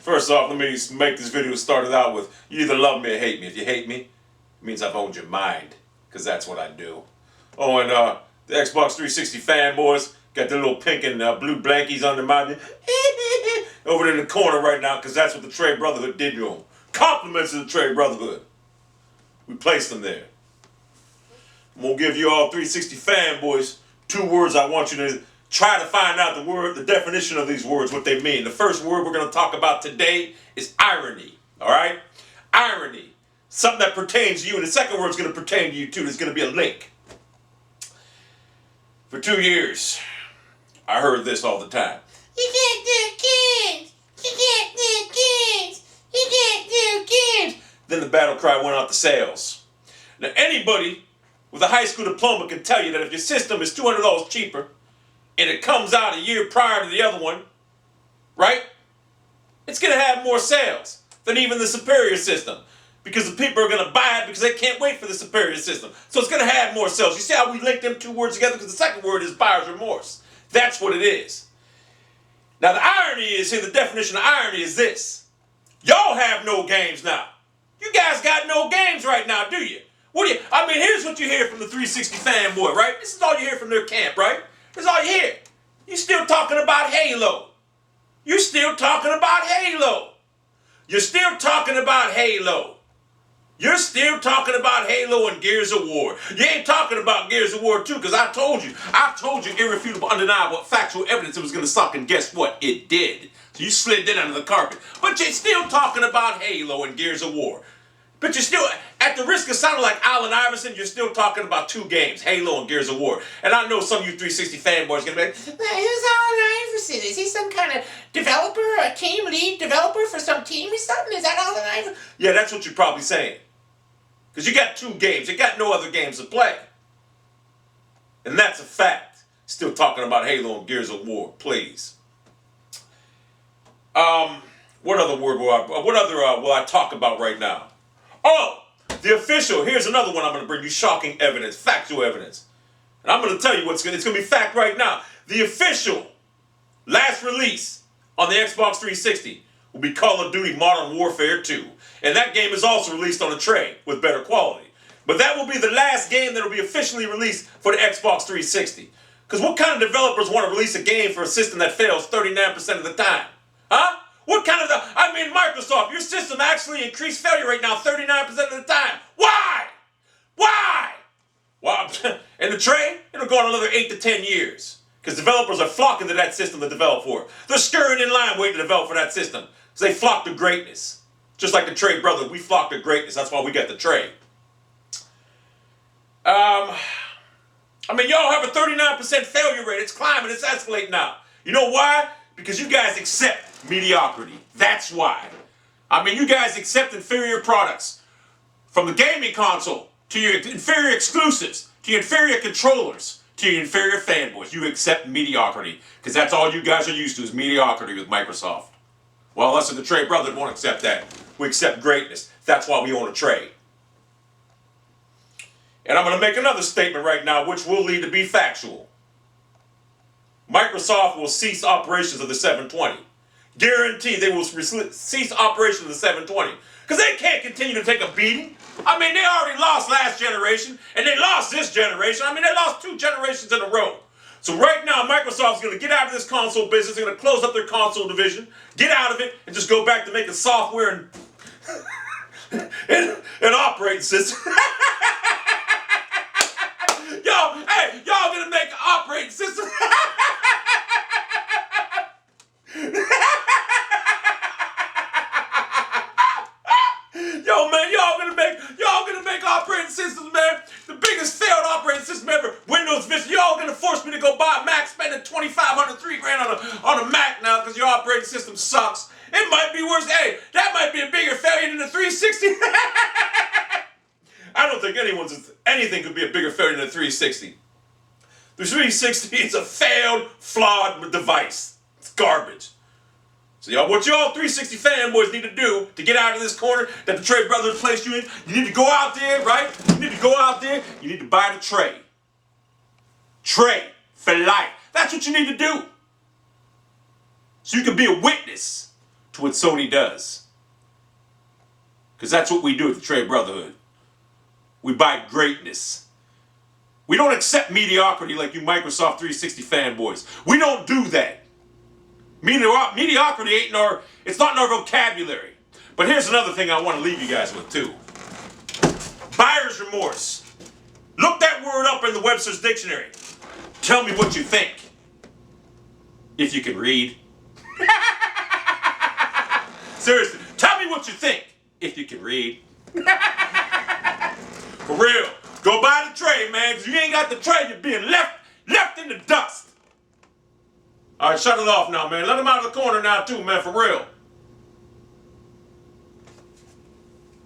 First off, let me make this video started out with, you either love me or hate me. If you hate me, it means I've owned your mind, because that's what I do. Oh, and the Xbox 360 fanboys got their little pink and blue blankies under my over there in the corner right now, because that's what the Trade Brotherhood did to them. Compliments to the Trade Brotherhood. We placed them there. I'm going to give you all 360 fanboys 2 words I want you to try to find out the definition of these words, what they mean. The first word we're going to talk about today is irony. All right? Irony. Something that pertains to you. And the second word is going to pertain to you too. There's going to be a link. For 2 years, I heard this all the time. You can't do games. You can't do games. You can't do games. Then the battle cry went out to sales. Now anybody with a high school diploma can tell you that if your system is $200 cheaper and it comes out a year prior to the other one, right? It's going to have more sales than even the superior system, because the people are going to buy it because they can't wait for the superior system. So it's going to have more sales. You see how we link them 2 words together? Because the second word is buyer's remorse. That's what it is. Now the irony is here, the definition of irony is this. Y'all have no games now. You guys got no games right now, do you? Here's what you hear from the 360 fanboy, right? This is all you hear from their camp, right? This is all you hear. You still talking about Halo. You're still talking about Halo. You're still talking about Halo. You're still talking about Halo and Gears of War. You ain't talking about Gears of War 2, because I told you irrefutable, undeniable, factual evidence it was going to suck, and guess what? It did. So you slid that under the carpet. But you're still talking about Halo and Gears of War. But you're still, at the risk of sounding like Allen Iverson, you're still talking about 2 games, Halo and Gears of War. And I know some of you 360 fanboys are going to be like, Who's Allen Iverson? Is he some kind of developer, a team lead developer for some team or something? Is that Allen Iverson? yeah, that's what you're probably saying. Because you got 2 games. You got no other games to play. And that's a fact. Still talking about Halo and Gears of War, please. What other word will I talk about right now? Oh, the official. Here's another one I'm going to bring you. Shocking evidence, factual evidence. And I'm going to tell you it's going to be fact right now. The official last release on the Xbox 360 will be Call of Duty Modern Warfare 2. And that game is also released on a tray with better quality. But that will be the last game that will be officially released for the Xbox 360. Because what kind of developers want to release a game for a system that fails 39% of the time? Huh? What kind of Microsoft, your system actually increased failure rate now 39% of the time. Why? Why? Well, and the tray, it'll go on another 8 to 10 years. Because developers are flocking to that system to develop for it. They're scurrying in line waiting to develop for that system. So they flock to greatness. Just like the Trade Brothers, we flock to greatness. That's why we got the Trade. Y'all have a 39% failure rate. It's climbing, it's escalating now. You know why? Because you guys accept mediocrity. That's why. You guys accept inferior products. From the gaming console, to your inferior exclusives, to your inferior controllers, to your inferior fanboys. You accept mediocrity. Because that's all you guys are used to is mediocrity with Microsoft. Well, us and the Trade Brothers won't accept that. We accept greatness. That's why we own a trade. And I'm going to make another statement right now, which will lead to be factual. Microsoft will cease operations of the 720. Guarantee they will cease operations of the 720. Because they can't continue to take a beating. They already lost last generation, and they lost this generation. They lost 2 generations in a row. So right now, Microsoft's going to get out of this console business. They're going to close up their console division, get out of it, and just go back to making software and operating systems. Y'all going to make an operating system. Y'all gonna make operating systems, man. The biggest failed operating system ever. Windows Vista. Y'all gonna force me to go buy a Mac, spending $2,500, $3,000 on a Mac now because your operating system sucks. It might be worse. Hey, that might be a bigger failure than the 360. I don't think anything could be a bigger failure than the 360. The 360 is a failed, flawed device. It's garbage. So what y'all 360 fanboys need to do to get out of this corner that the Trade Brothers placed you in, you need to go out there, right? You need to go out there, you need to buy the tray. Tray for life. That's what you need to do. So you can be a witness to what Sony does. Because that's what we do at the Trade Brotherhood. We buy greatness. We don't accept mediocrity like you Microsoft 360 fanboys. We don't do that. Mediocrity ain't it's not in our vocabulary. But here's another thing I want to leave you guys with too. Buyer's remorse. Look that word up in the Webster's Dictionary. Tell me what you think. If you can read. Seriously, tell me what you think. If you can read. For real. Go buy the trade, man, because you ain't got the trade, you're being left in the dust. All right, shut it off now, man. Let him out of the corner now, too, man, for real.